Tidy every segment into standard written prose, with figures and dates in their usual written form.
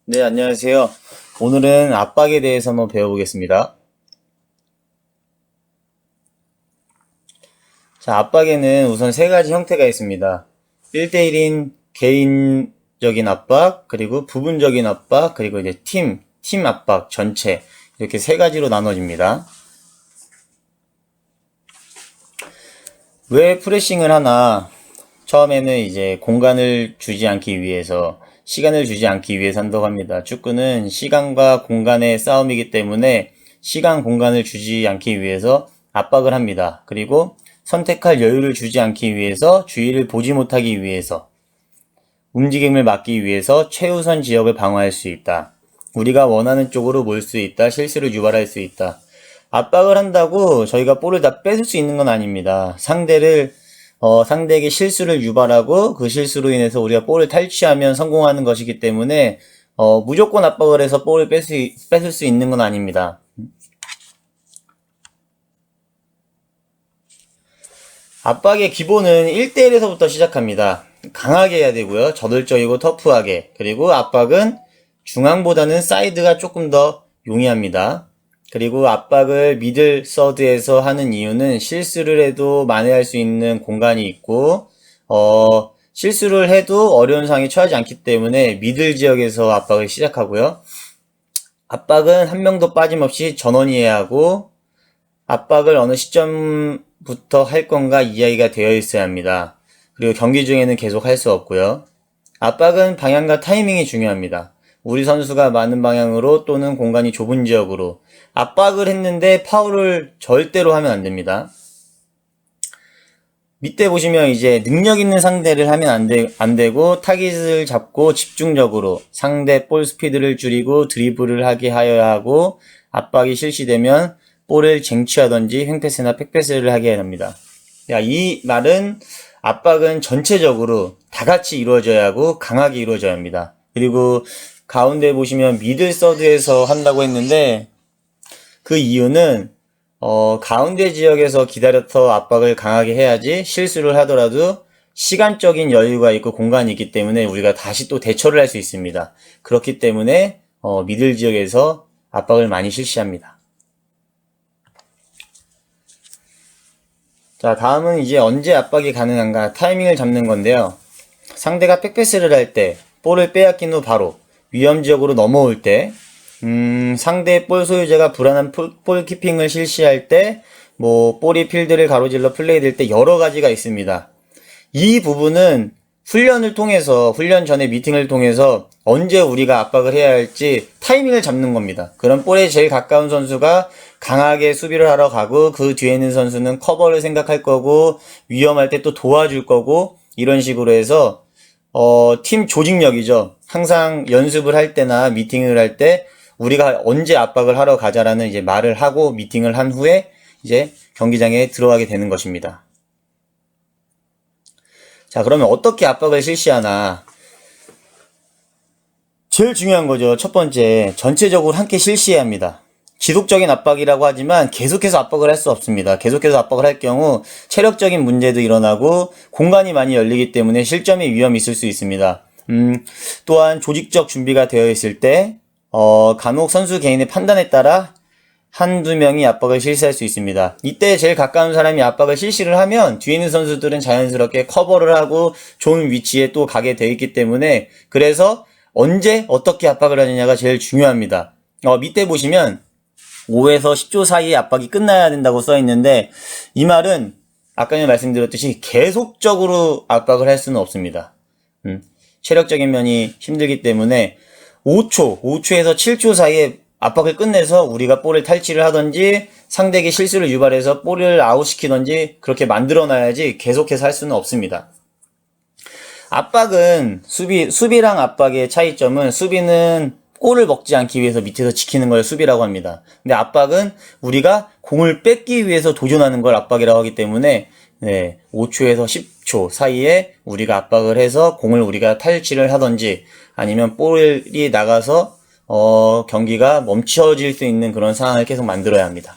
네, 안녕하세요. 오늘은 압박에 대해서 한번 배워보겠습니다. 자, 압박에는 우선 세 가지 형태가 있습니다. 1대1인 개인적인 압박, 그리고 부분적인 압박, 그리고 이제 팀 압박 전체. 이렇게 세 가지로 나눠집니다. 왜 프레싱을 하나? 처음에는 이제 공간을 주지 않기 위해서, 시간을 주지 않기 위해서 한다고 합니다. 축구는 시간과 공간의 싸움이기 때문에 시간, 공간을 주지 않기 위해서 압박을 합니다. 그리고 선택할 여유를 주지 않기 위해서, 주의를 보지 못하기 위해서, 움직임을 막기 위해서 최우선 지역을 방어할 수 있다. 우리가 원하는 쪽으로 몰 수 있다. 실수를 유발할 수 있다. 압박을 한다고 저희가 볼을 다 뺏을 수 있는 건 아닙니다. 상대에게 실수를 유발하고 그 실수로 인해서 우리가 볼을 탈취하면 성공하는 것이기 때문에 무조건 압박을 해서 볼을 뺏을 수 있는 건 아닙니다. 압박의 기본은 1대1에서부터 시작합니다. 강하게 해야 되고요. 저돌적이고 터프하게. 그리고 압박은 중앙보다는 사이드가 조금 더 용이합니다. 그리고 압박을 미들 서드에서 하는 이유는 실수를 해도 만회할 수 있는 공간이 있고, 실수를 해도 어려운 상황에 처하지 않기 때문에 미들 지역에서 압박을 시작하고요. 압박은 한 명도 빠짐없이 전원이 해야 하고, 압박을 어느 시점부터 할 건가 이야기가 되어 있어야 합니다. 그리고 경기 중에는 계속 할 수 없고요. 압박은 방향과 타이밍이 중요합니다. 우리 선수가 많은 방향으로 또는 공간이 좁은 지역으로 압박을 했는데 파울을 절대로 하면 안 됩니다. 밑에 보시면 이제 능력 있는 상대를 하면 안 되고 타깃을 잡고 집중적으로 상대 볼 스피드를 줄이고 드리블을 하게 하여야 하고 압박이 실시되면 볼을 쟁취하던지 횡패스나 백패스를 하게 합니다. 이 말은 압박은 전체적으로 다 같이 이루어져야 하고 강하게 이루어져야 합니다. 그리고 가운데 보시면 미들 서드에서 한다고 했는데 그 이유는 가운데 지역에서 기다려서 압박을 강하게 해야지 실수를 하더라도 시간적인 여유가 있고 공간이 있기 때문에 우리가 다시 또 대처를 할 수 있습니다. 그렇기 때문에 미들 지역에서 압박을 많이 실시합니다. 자, 다음은 이제 언제 압박이 가능한가 타이밍을 잡는 건데요. 상대가 백패스를 할 때, 볼을 빼앗긴 후 바로 위험 지역으로 넘어올 때, 상대 볼 소유자가 불안한 볼 키핑을 실시할 때, 볼이 필드를 가로질러 플레이될 때 여러 가지가 있습니다. 이 부분은 훈련 전에 미팅을 통해서 언제 우리가 압박을 해야 할지 타이밍을 잡는 겁니다. 그럼 볼에 제일 가까운 선수가 강하게 수비를 하러 가고 그 뒤에 있는 선수는 커버를 생각할 거고 위험할 때 또 도와줄 거고 이런 식으로 해서 팀 조직력이죠. 항상 연습을 할 때나 미팅을 할 때 우리가 언제 압박을 하러 가자라는 이제 말을 하고 미팅을 한 후에 이제 경기장에 들어가게 되는 것입니다. 자, 그러면 어떻게 압박을 실시하나? 제일 중요한 거죠. 첫 번째, 전체적으로 함께 실시해야 합니다. 지속적인 압박이라고 하지만 계속해서 압박을 할 수 없습니다. 계속해서 압박을 할 경우 체력적인 문제도 일어나고 공간이 많이 열리기 때문에 실점의 위험이 있을 수 있습니다. 또한 조직적 준비가 되어 있을 때 간혹 선수 개인의 판단에 따라 한두 명이 압박을 실시할 수 있습니다. 이때 제일 가까운 사람이 압박을 실시를 하면 뒤에 있는 선수들은 자연스럽게 커버를 하고 좋은 위치에 또 가게 되어 있기 때문에 그래서 언제 어떻게 압박을 하느냐가 제일 중요합니다. 밑에 보시면 5에서 10초 사이에 압박이 끝나야 된다고 써 있는데 이 말은 아까 전에 말씀드렸듯이 계속적으로 압박을 할 수는 없습니다. 체력적인 면이 힘들기 때문에 5초에서 7초 사이에 압박을 끝내서 우리가 볼을 탈취를 하던지 상대에게 실수를 유발해서 볼을 아웃시키던지 그렇게 만들어놔야지 계속해서 할 수는 없습니다. 압박은 수비랑 압박의 차이점은 수비는 골을 먹지 않기 위해서 밑에서 지키는 걸 수비라고 합니다. 근데 압박은 우리가 공을 뺏기 위해서 도전하는 걸 압박이라고 하기 때문에 5초에서 10초 사이에 우리가 압박을 해서 공을 우리가 탈취를 하던지 아니면 볼이 나가서 경기가 멈춰질 수 있는 그런 상황을 계속 만들어야 합니다.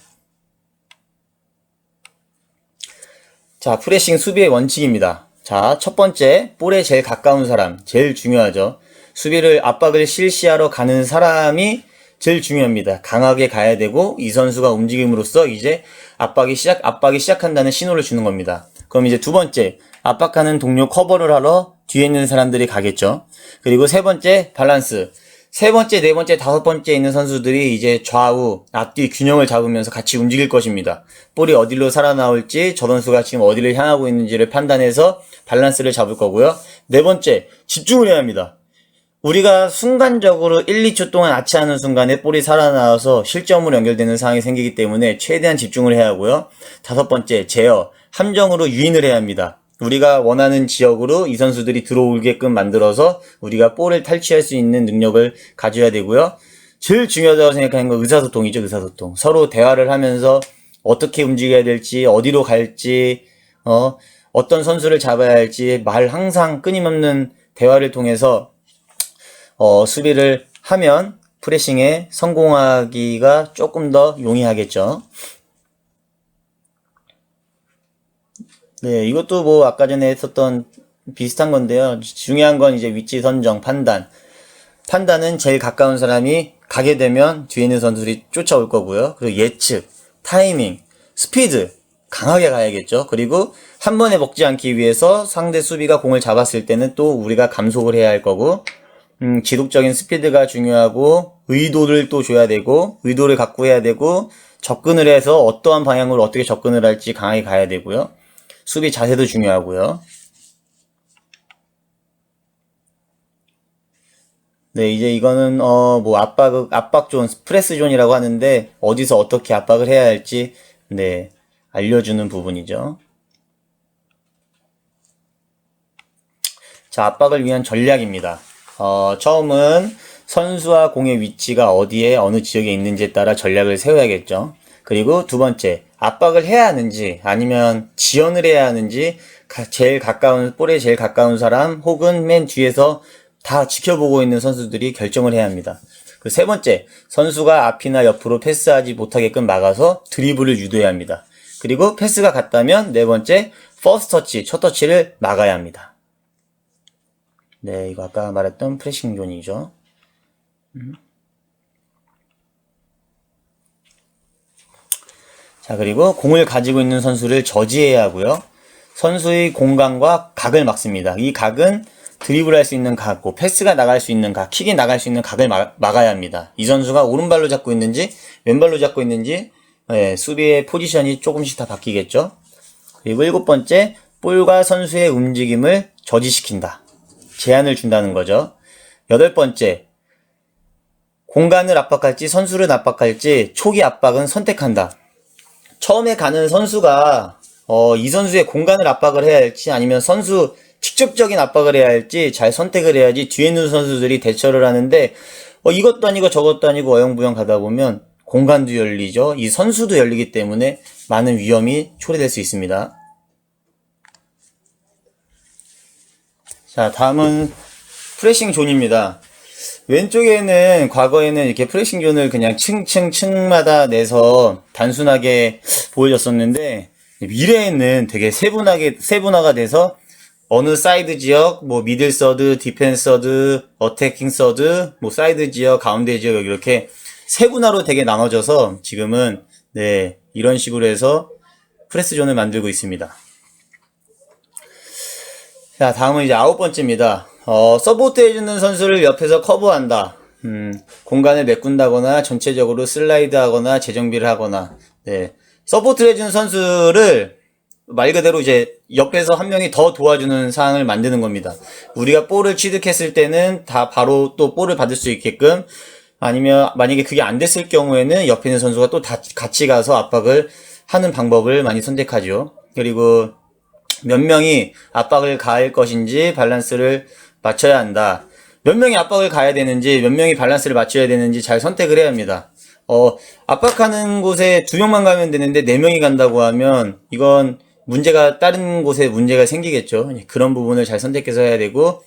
자, 프레싱 수비의 원칙입니다. 자, 첫 번째, 볼에 제일 가까운 사람, 제일 중요하죠. 수비를 압박을 실시하러 가는 사람이 제일 중요합니다. 강하게 가야 되고 이 선수가 움직임으로써 이제 압박이 시작한다는 신호를 주는 겁니다. 그럼 이제 두 번째, 압박하는 동료 커버를 하러 뒤에 있는 사람들이 가겠죠. 그리고 세 번째, 밸런스. 세 번째, 네 번째, 다섯 번째 있는 선수들이 이제 좌우, 앞뒤 균형을 잡으면서 같이 움직일 것입니다. 볼이 어디로 살아나올지, 저 선수가 지금 어디를 향하고 있는지를 판단해서 밸런스를 잡을 거고요. 네 번째, 집중을 해야 합니다. 우리가 순간적으로 1, 2초 동안 아치하는 순간에 볼이 살아나와서 실점으로 연결되는 상황이 생기기 때문에 최대한 집중을 해야 하고요. 다섯 번째, 제어, 함정으로 유인을 해야 합니다. 우리가 원하는 지역으로 이 선수들이 들어오게끔 만들어서 우리가 볼을 탈취할 수 있는 능력을 가져야 되고요. 제일 중요하다고 생각하는 건 의사소통이죠. 의사소통. 서로 대화를 하면서 어떻게 움직여야 될지, 어디로 갈지, 어떤 선수를 잡아야 할지 항상 끊임없는 대화를 통해서 수비를 하면 프레싱에 성공하기가 조금 더 용이하겠죠. 네, 이것도 뭐 아까 전에 했었던 비슷한 건데요. 중요한 건 이제 위치 선정, 판단. 판단은 제일 가까운 사람이 가게 되면 뒤에 있는 선수들이 쫓아올 거고요. 그리고 예측, 타이밍, 스피드. 강하게 가야겠죠. 그리고 한 번에 먹지 않기 위해서 상대 수비가 공을 잡았을 때는 또 우리가 감속을 해야 할 거고, 지속적인 스피드가 중요하고, 의도를 또 줘야 되고, 의도를 갖고 해야 되고, 접근을 해서 어떠한 방향으로 어떻게 접근을 할지 강하게 가야 되고요. 수비 자세도 중요하고요. 네, 이제 이거는 뭐 압박 존, 프레스 존이라고 하는데 어디서 어떻게 압박을 해야 할지 네, 알려주는 부분이죠. 자, 압박을 위한 전략입니다. 처음은 선수와 공의 위치가 어디에 어느 지역에 있는지에 따라 전략을 세워야겠죠. 그리고 두 번째, 압박을 해야 하는지 아니면 지연을 해야 하는지 볼에 제일 가까운 사람 혹은 맨 뒤에서 다 지켜보고 있는 선수들이 결정을 해야 합니다. 그 세 번째, 선수가 앞이나 옆으로 패스하지 못하게끔 막아서 드리블을 유도해야 합니다. 그리고 패스가 갔다면 네 번째, 퍼스트 터치, 첫 터치를 막아야 합니다. 네, 이거 아까 말했던 프레싱 존이죠. 자, 그리고 공을 가지고 있는 선수를 저지해야 하고요. 선수의 공간과 각을 막습니다. 이 각은 드리블할 수 있는 각, 패스가 나갈 수 있는 각, 킥이 나갈 수 있는 각을 막아야 합니다. 이 선수가 오른발로 잡고 있는지 왼발로 잡고 있는지 수비의 포지션이 조금씩 다 바뀌겠죠. 그리고 일곱 번째, 볼과 선수의 움직임을 저지시킨다. 제한을 준다는 거죠. 여덟 번째, 공간을 압박할지 선수를 압박할지 초기 압박은 선택한다. 처음에 가는 선수가 이 선수의 공간을 압박을 해야 할지 아니면 선수 직접적인 압박을 해야 할지 잘 선택을 해야지 뒤에 있는 선수들이 대처를 하는데 이것도 아니고 저것도 아니고 어영부영 가다 보면 공간도 열리죠. 이 선수도 열리기 때문에 많은 위험이 초래될 수 있습니다. 자, 다음은 프레싱 존입니다. 왼쪽에는 과거에는 이렇게 프레싱 존을 그냥 층마다 내서 단순하게 보여줬었는데 미래에는 되게 세분화가 돼서 어느 사이드 지역, 뭐 미들 서드, 디펜스 서드, 어태킹 서드, 뭐 사이드 지역, 가운데 지역 이렇게 세분화로 되게 나눠져서 지금은 네, 이런 식으로 해서 프레스 존을 만들고 있습니다. 자, 다음은 이제 아홉 번째입니다. 서포트 해주는 선수를 옆에서 커버한다. 공간을 메꾼다거나 전체적으로 슬라이드 하거나 재정비를 하거나, 네. 서포트 해주는 선수를 말 그대로 이제 옆에서 한 명이 더 도와주는 상황을 만드는 겁니다. 우리가 볼을 취득했을 때는 다 바로 또 볼을 받을 수 있게끔 아니면 만약에 그게 안 됐을 경우에는 옆에 있는 선수가 또 같이 가서 압박을 하는 방법을 많이 선택하죠. 그리고 몇 명이 압박을 가할 것인지 밸런스를 맞춰야 한다. 몇 명이 압박을 가야 되는지 몇 명이 밸런스를 맞춰야 되는지 잘 선택을 해야 합니다. 압박하는 곳에 2명만 가면 되는데 4명이 간다고 하면 이건 다른 곳에 문제가 생기겠죠. 그런 부분을 잘 선택해서 해야 되고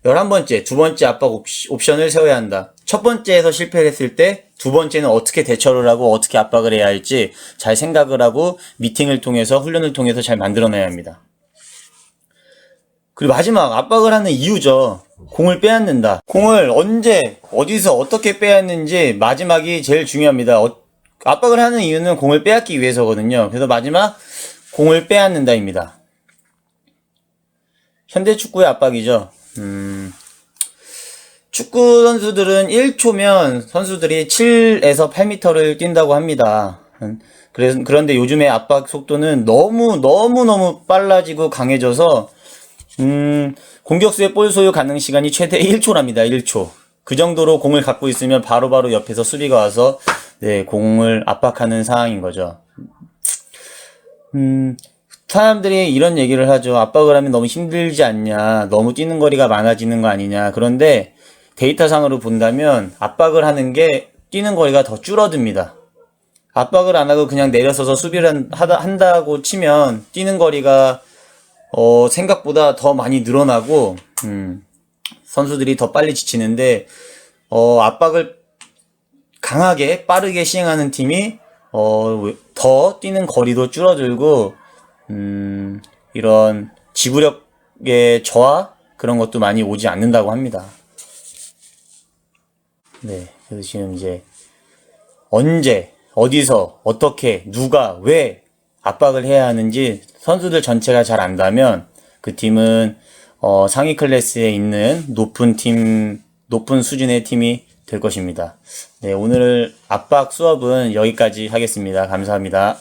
11번째, 두 번째 압박 옵션을 세워야 한다. 첫 번째에서 실패를 했을 때 두 번째는 어떻게 대처를 하고 어떻게 압박을 해야 할지 잘 생각을 하고 미팅을 통해서 훈련을 통해서 잘 만들어내야 합니다. 그리고 마지막 압박을 하는 이유죠. 공을 빼앗는다. 공을 언제 어디서 어떻게 빼앗는지 마지막이 제일 중요합니다. 압박을 하는 이유는 공을 빼앗기 위해서거든요. 그래서 마지막 공을 빼앗는다입니다. 현대 축구의 압박이죠. 축구 선수들은 1초면 선수들이 7에서 8m를 뛴다고 합니다. 그런데 요즘의 압박 속도는 너무 빨라지고 강해져서 공격수의 볼 소유 가능 시간이 최대 1초랍니다. 1초. 그 정도로 공을 갖고 있으면 바로바로 옆에서 수비가 와서 네, 공을 압박하는 상황인 거죠. 사람들이 이런 얘기를 하죠. 압박을 하면 너무 힘들지 않냐. 너무 뛰는 거리가 많아지는 거 아니냐. 그런데 데이터상으로 본다면 압박을 하는 게 뛰는 거리가 더 줄어듭니다. 압박을 안 하고 그냥 내려서서 수비를 한다고 치면 뛰는 거리가 생각보다 더 많이 늘어나고 선수들이 더 빨리 지치는데 압박을 강하게 빠르게 시행하는 팀이 더 뛰는 거리도 줄어들고 이런 지구력의 저하 그런 것도 많이 오지 않는다고 합니다. 네, 그래서 지금 이제 언제 어디서 어떻게 누가 왜 압박을 해야 하는지 선수들 전체가 잘 안다면 그 팀은 상위 클래스에 있는 높은 수준의 팀이 될 것입니다. 네, 오늘 압박 수업은 여기까지 하겠습니다. 감사합니다.